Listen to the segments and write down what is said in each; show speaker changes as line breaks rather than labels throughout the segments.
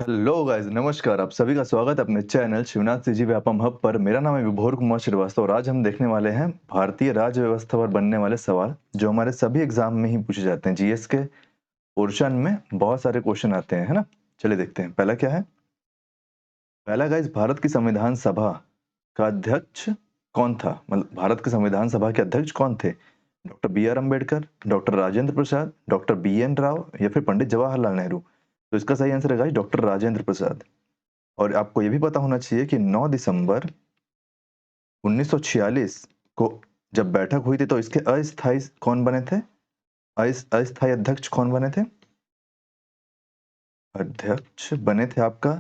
Hello guys, नमस्कार। आप सभी का स्वागत है अपने channel Shivnath CG Vyapam hub पर। मेरा नाम है विभोर कुमार श्रीवास्तव और आज हम देखने वाले हैं भारतीय राज्य व्यवस्था पर बनने वाले सवाल जो हमारे सभी एग्जाम में ही पूछे जाते हैं। जीएस के पोर्शन में बहुत सारे क्वेश्चन आते हैं, है ना। चलिए देखते हैं पहला क्या है। पहला गाइस, भारत की संविधान सभा का अध्यक्ष कौन था? मतलब भारत की संविधान सभा के अध्यक्ष कौन थे? Doctor B R Ambedkar, doctor Rajendra Prasad, doctor B N Rao या फिर पंडित जवाहरलाल नेहरू? तो इसका सही आंसर है गाइस डॉक्टर राजेंद्र प्रसाद। और आपको ये भी पता होना चाहिए कि 9 दिसंबर 1946 को जब बैठक हुई थी तो इसके अस्थायी कौन बने थे? अस्थायी अध्यक्ष कौन बने थे? अध्यक्ष बने थे आपका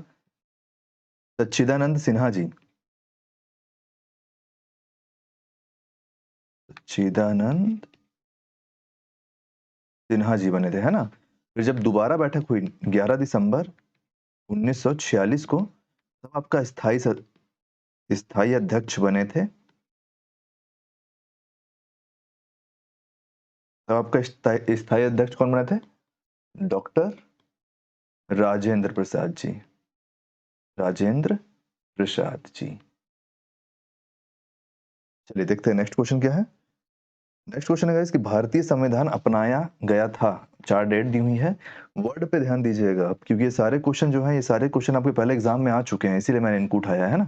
सच्चिदानंद सिन्हा जी। सच्चिदानंद सिन्हा जी बने थे, है ना। फिर जब दोबारा बैठक हुई 11 दिसंबर 1946 को, तब आपका स्थायी अध्यक्ष बने थे। तब आपका स्थायी अध्यक्ष कौन बने थे? डॉक्टर राजेंद्र प्रसाद जी। राजेंद्र प्रसाद जी। चलिए देखते हैं नेक्स्ट क्वेश्चन क्या है। नेक्स्ट क्वेश्चन है गाइस कि भारतीय संविधान अपनाया गया था। 4 डेट दी हुई है। वर्ड पे ध्यान दीजिएगा आप, क्योंकि ये सारे क्वेश्चन जो है, ये सारे क्वेश्चन आपके पहले एग्जाम में आ चुके हैं, इसीलिए मैंने इनको उठाया है ना।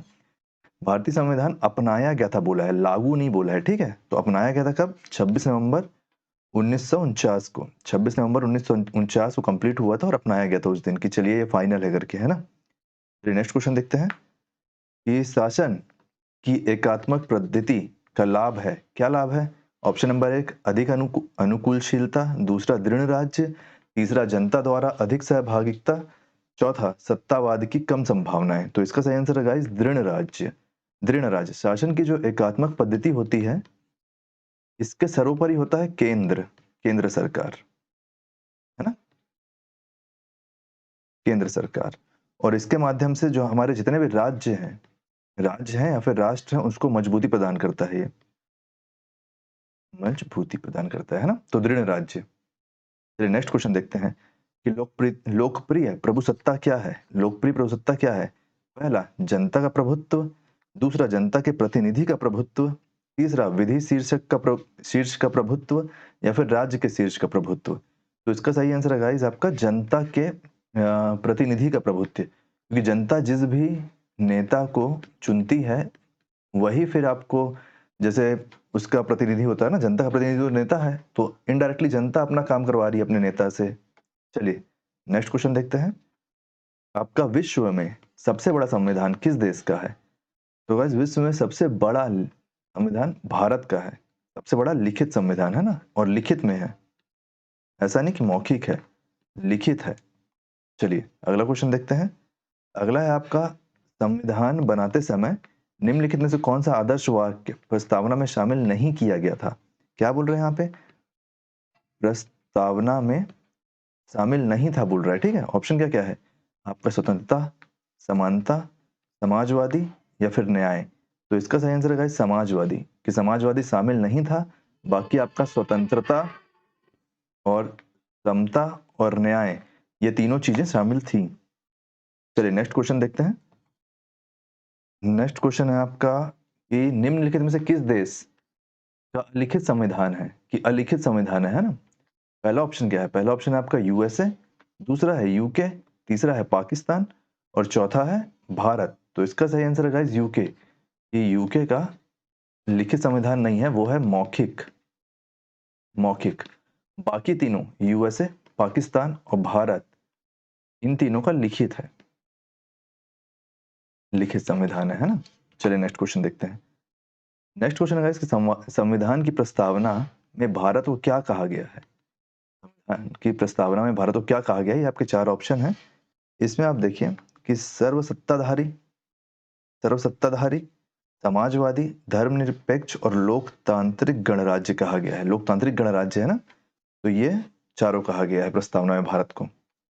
भारतीय संविधान अपनाया गया था बोला है, लागू नहीं बोला है, ठीक है। तो अपनाया गया था कब? 26 नवंबर 1949 को। 26 नवंबर 1949 को कंप्लीट हुआ था और अपनाया गया था उस दिन की। चलिए ये फाइनल है करके, है ना। चलिए नेक्स्ट क्वेश्चन देखते हैं कि शासन की एकात्मक पद्धति का लाभ है। क्या लाभ है? ऑप्शन नंबर 1 अधिक अनुकूलशीलता, दूसरा दृढ़ राज्य, तीसरा जनता द्वारा अधिक सहभागिता, चौथा सत्तावाद की कम संभावनाएं। तो इसका सही आंसर है गाइस दृढ़ राज्य। दृढ़ राज्य शासन की जो एकात्मक पद्धति होती है, इसके सर्वोपरि होता है केंद्र सरकार, है ना, केंद्र सरकार। और इसके माध्यम से जो हमारे जितने भी राज्य हैं या फिर राष्ट्र हैं, उसको मजबूती प्रदान करता है। ये मजबूती प्रदान करता है ना। तो दृढ़ राज्य। चलिए नेक्स्ट क्वेश्चन देखते हैं कि लोकप्रिय प्रभुसत्ता क्या है? लोकप्रिय प्रभुसत्ता क्या है? पहला जनता का प्रभुत्व, दूसरा जनता के प्रतिनिधि का प्रभुत्व, तीसरा विधि शीर्ष का प्रभुत्व या फिर राज्य के शीर्ष का प्रभुत्व। तो इसका सही आंसर है गाइस आपका जनता के प्रतिनिधि का प्रभुत्व, क्योंकि जनता जिस भी नेता को चुनती है, वही फिर आपको, जैसे उसका प्रतिनिधि होता है ना, जनता का प्रतिनिधि जो नेता है, तो इनडायरेक्टली जनता अपना काम करवा रही है अपने नेता से। चलिए नेक्स्ट क्वेश्चन देखते हैं। आपका विश्व में सबसे बड़ा संविधान किस देश का है? तो गाइस विश्व में सबसे बड़ा संविधान भारत का है। सबसे बड़ा लिखित संविधान, है ना, और लिखित में है, ऐसा नहीं कि मौखिक है, लिखित है। चलिए अगला क्वेश्चन देखते हैं। अगला है आपका संविधान बनाते समय निम्नलिखित में से कौन सा आदर्श वाक्य प्रस्तावना में शामिल नहीं किया गया था? क्या बोल रहे हैं यहाँ पे? प्रस्तावना में शामिल नहीं था बोल रहा है, ठीक है। ऑप्शन क्या क्या है आपका? स्वतंत्रता, समानता, समाजवादी या फिर न्याय। तो इसका सही आंसर है गाइस समाजवादी, कि समाजवादी शामिल नहीं था। बाकी आपका स्वतंत्रता और समता और न्याय, ये तीनों चीजें शामिल थी। चलिए नेक्स्ट क्वेश्चन देखते हैं। नेक्स्ट क्वेश्चन है आपका कि निम्नलिखित में से किस देश का लिखित संविधान है, कि अलिखित संविधान है ना। पहला ऑप्शन क्या है? पहला ऑप्शन है आपका यूएसए, दूसरा है यूके, तीसरा है पाकिस्तान और चौथा है भारत। तो इसका सही आंसर है गाइस यूके। ये यूके का लिखित संविधान नहीं है, वो है मौखिक। मौखिक। बाकी तीनों यूएसए, पाकिस्तान और भारत, इन तीनों का लिखित है, लिखित संविधान है ना। चलिए नेक्स्ट क्वेश्चन देखते हैं। नेक्स्ट क्वेश्चन है गाइस कि संविधान की प्रस्तावना में भारत को क्या कहा गया है? संविधान की प्रस्तावना में भारत को क्या कहा गया है? ये आपके 4 ऑप्शन है। इसमें आप देखिए कि सर्वसत्ताधारी, समाजवादी, धर्मनिरपेक्ष और लोकतांत्रिक गणराज्य कहा गया है। लोकतांत्रिक गणराज्य है ना। तो ये चारों कहा गया है प्रस्तावना में भारत को।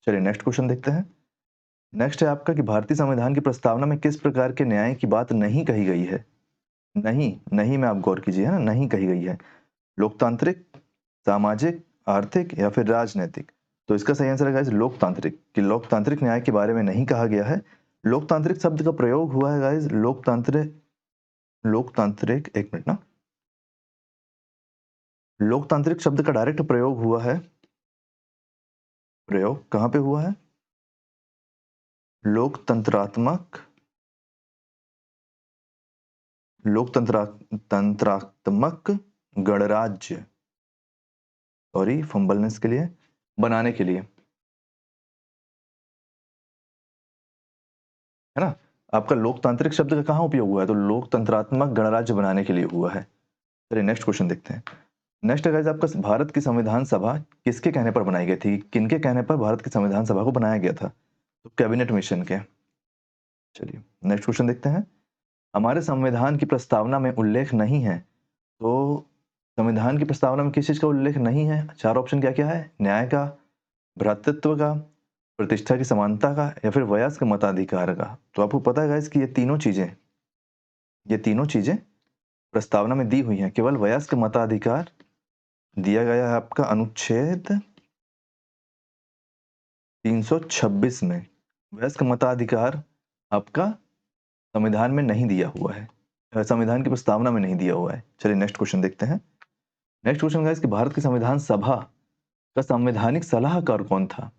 चलिए नेक्स्ट क्वेश्चन देखते हैं। नेक्स्ट है आपका कि भारतीय संविधान की प्रस्तावना में किस प्रकार के न्याय की बात नहीं कही गई है? नहीं, नहीं में आप गौर कीजिए, है ना, नहीं कही गई है। लोकतांत्रिक, सामाजिक, आर्थिक या फिर राजनैतिक। तो इसका सही आंसर है गाइस लोकतांत्रिक, कि लोकतांत्रिक न्याय के बारे में नहीं कहा गया है। लोकतांत्रिक शब्द का प्रयोग हुआ है गाइस लोकतांत्रिक, एक मिनट ना, लोकतांत्रिक शब्द का डायरेक्ट प्रयोग हुआ है, प्रयोग कहां पे हुआ है? लोकतंत्रात्मक तंत्रात्मक गणराज्य, सॉरी फंबलनेस के लिए, बनाने के लिए, है ना। आपका लोकतांत्रिक शब्द का कहां उपयोग हुआ है? तो लोकतंत्रात्मक गणराज्य बनाने के लिए हुआ है। चलिए नेक्स्ट क्वेश्चन देखते हैं। नेक्स्ट है गाइस आपका, भारत की संविधान सभा किसके कहने पर बनाई गई थी? किनके कहने पर भारत की संविधान सभा को बनाया गया था? तो कैबिनेट मिशन के। चलिए नेक्स्ट क्वेश्चन देखते हैं। हमारे संविधान की प्रस्तावना में उल्लेख नहीं है, तो संविधान की प्रस्तावना में किस चीज का उल्लेख नहीं है? चार ऑप्शन क्या क्या है? न्याय का, भ्रातृत्व का, प्रतिष्ठा की समानता का, या फिर वयस्क मताधिकार का। तो आपको पता है गाइस कि ये तीनों चीजें प्रस्तावना में दी हुई हैं। केवल वयस्क मताधिकार दिया गया है आपका अनुच्छेद 326 में। वयस्क मताधिकार आपका संविधान में नहीं दिया हुआ है, संविधान की प्रस्तावना में नहीं दिया हुआ है। चलिए नेक्स्ट क्वेश्चन देखते हैं। नेक्स्ट क्वेश्चन गाइस कि भारत की संविधान सभा का संवैधानिक सलाहकार कौन था?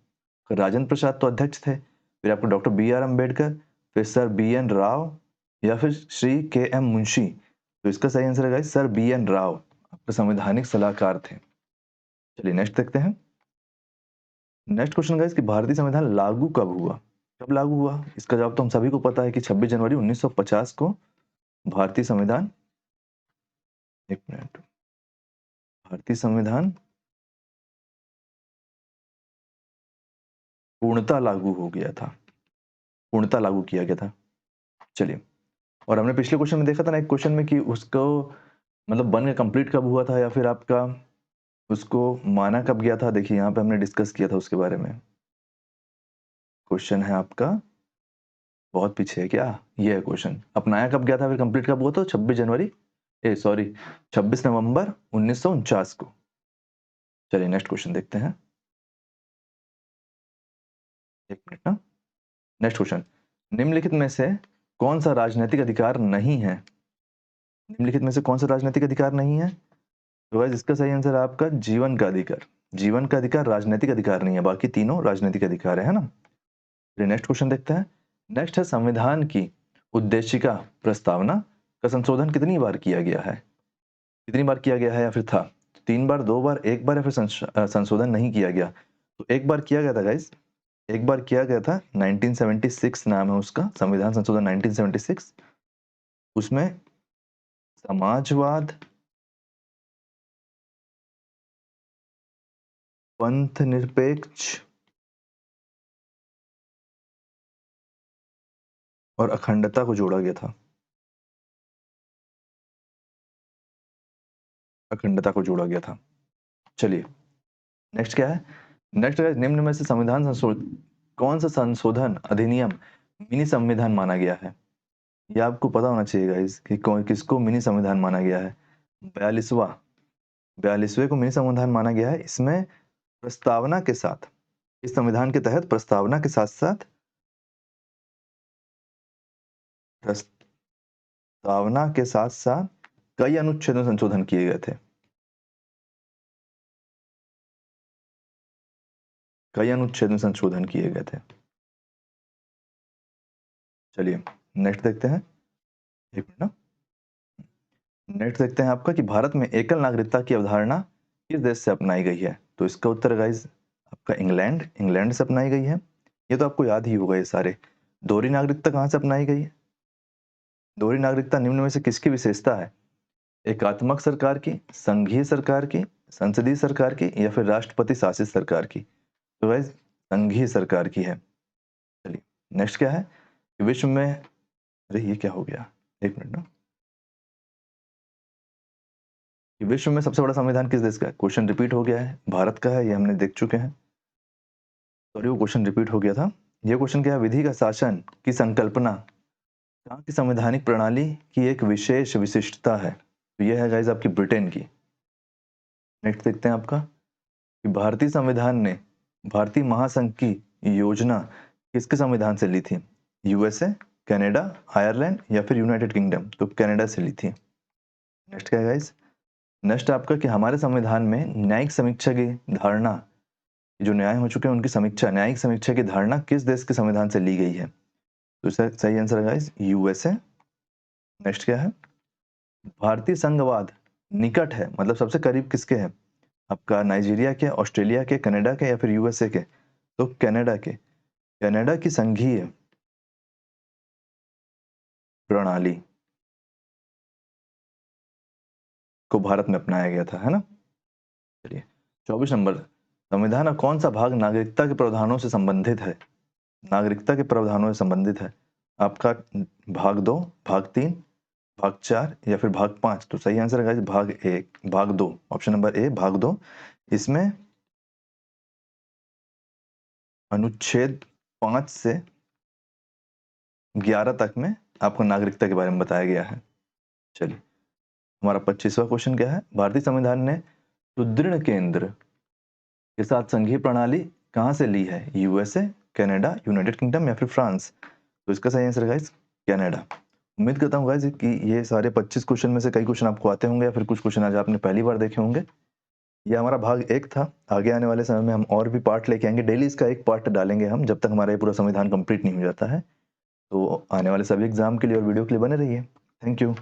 राजेंद्र प्रसाद तो अध्यक्ष थे, फिर आपको डॉक्टर बी.आर. अम्बेडकर, फिर सर बी.एन. राव, या फिर श्री के.एम. मुंशी। तो इसका सही आंसर है गाइस सर बी.एन. राव आपके संवैधानिक सलाहकार थे। चलिए नेक्स्ट देखते हैं। नेक्स्ट क्वेश्चन गाइस कि भारतीय संविधान लागू कब हुआ? कब लागू हुआ? इसका जवाब तो हम सभी को पता है कि 26 जनवरी 1950 को भारतीय संविधान, एक मिनट, भारतीय संविधान पूर्णतः लागू हो गया था, पूर्णतः लागू किया गया था। चलिए, और हमने पिछले क्वेश्चन में देखा था ना एक क्वेश्चन में कि उसको मतलब बन के कंप्लीट कब हुआ था, या फिर आपका उसको माना कब गया था। देखिए यहाँ पे हमने डिस्कस किया था उसके बारे में। क्वेश्चन है आपका बहुत पीछे है क्या? ये है क्वेश्चन, अपनाया कब गया था फिर कंप्लीट कब हुआ? तो 26 नवंबर 1949 को। चलिए नेक्स्ट क्वेश्चन देखते हैं, एक मिनट ना। नेक्स्ट क्वेश्चन, निम्नलिखित में से कौन सा राजनीतिक अधिकार नहीं है? निम्नलिखित में से कौन सा राजनीतिक अधिकार नहीं है? तो गाइस इसका सही आंसर है आपका जीवन का अधिकार। जीवन का अधिकार राजनीतिक अधिकार नहीं है, बाकी तीनों राजनीतिक अधिकार है ना। नेक्स्ट क्वेश्चन देखते हैं। नेक्स्ट है संविधान की उद्देशिका प्रस्तावना का संशोधन कितनी बार किया गया है? कितनी बार किया गया है या फिर था? 3 बार, 2 बार, 1 बार, या फिर संशोधन नहीं किया गया? तो 1 बार किया गया था गाइस, 1 बार किया गया था। 1976 नाम है उसका, संविधान संशोधन 1976। उसमें समाजवाद, पंथ निरपेक्ष और अखंडता को जोड़ा गया था, अखंडता को जोड़ा गया था। चलिए नेक्स्ट क्या है? नेक्स्ट है निम्न में से संविधान संशोधन, कौन सा संशोधन अधिनियम मिनी संविधान माना गया है? ये आपको पता होना चाहिए गाइस कि किसको मिनी संविधान माना गया है। 42वें को मिनी संविधान माना गया है। इसमें प्रस्तावना के साथ, इस संविधान के तहत प्रस्तावना के साथ साथ, प्रस्तावना के साथ साथ कई अनुच्छेदों में संशोधन किए गए थे, कई अनुच्छेद में संशोधन किए गए थे। चलिए नेक्स्ट देखते हैं, एक मिनट ना। नेक्स्ट देखते हैं आपका कि भारत में एकल नागरिकता की अवधारणा किस देश से अपनाई गई है? तो इसका उत्तर गाइस आपका इंग्लैंड, इंग्लैंड से अपनाई गई है। ये तो आपको याद ही होगा ये सारे। दोहरी नागरिकता कहाँ से अपनाई गई है? दोहरी नागरिकता निम्न में से किसकी विशेषता है? एकात्मक सरकार की, संघीय सरकार की, संसदीय सरकार की, या फिर राष्ट्रपति शासित सरकार की? तो गाइस संघीय सरकार की है। चलिए नेक्स्ट क्या है? विश्व में, अरे ये क्या हो गया, एक मिनट ना। विश्व में सबसे बड़ा संविधान किस देश का है? क्वेश्चन रिपीट हो गया है, भारत का है, ये हमने देख चुके हैं। सॉरी वो क्वेश्चन रिपीट हो गया था। ये क्वेश्चन क्या है? विधि का शासन की संकल्पना कहाँ की संवैधानिक प्रणाली की एक विशेष विशिष्टता है? तो ये है गाइस आपकी ब्रिटेन की। नेक्स्ट देखते हैं आपका कि भारतीय संविधान ने भारतीय महासंघ की योजना किसके संविधान से ली थी? यूएसए, कनाडा, आयरलैंड या फिर यूनाइटेड किंगडम? तो कनाडा से ली थी। नेक्स्ट क्या है गाइस? नेक्स्ट आपका कि हमारे संविधान में न्यायिक समीक्षा की धारणा, जो न्याय हो चुके हैं उनकी समीक्षा, न्यायिक समीक्षा की धारणा किस देश के संविधान से ली गई है? तो सही आंसर है गाइस यूएसए। नेक्स्ट क्या है? भारतीय संघवाद निकट है मतलब सबसे करीब किसके है? आपका नाइजीरिया के, ऑस्ट्रेलिया के, कनाडा के या फिर यूएसए के? तो कनाडा के। कनाडा की संघीय प्रणाली को भारत में अपनाया गया था, है ना? चलिए 24 नंबर, संविधान का कौन सा भाग नागरिकता के प्रावधानों से संबंधित है? नागरिकता के प्रावधानों से संबंधित है। आपका भाग 2, भाग 3, भाग 4 या फिर भाग 5? तो सही आंसर है गाइस भाग 1, भाग 2, ऑप्शन नंबर ए भाग 2। इसमें अनुच्छेद 5 से 11 तक में आपको नागरिकता के बारे में बताया गया है। चलिए हमारा 25वां क्वेश्चन क्या है? भारतीय संविधान ने सुदृढ़ केंद्र के साथ संघीय प्रणाली कहां से ली है? यूएसए, कनाडा, यूनाइटेड किंगडम या फिर फ्रांस? तो इसका सही आंसर गाइस कनाडा। उम्मीद करता हूँ गाइस कि ये सारे 25 क्वेश्चन में से कई क्वेश्चन आपको आते होंगे या फिर कुछ क्वेश्चन आज आपने पहली बार देखे होंगे। ये हमारा भाग 1 था। आगे आने वाले समय में हम और भी पार्ट लेके आएंगे। डेली इसका एक पार्ट डालेंगे हम जब तक हमारा ये पूरा संविधान कंप्लीट नहीं हो जाता है। तो आने वाले सभी एग्जाम के लिए और वीडियो के लिए बने रहिए। Thank you.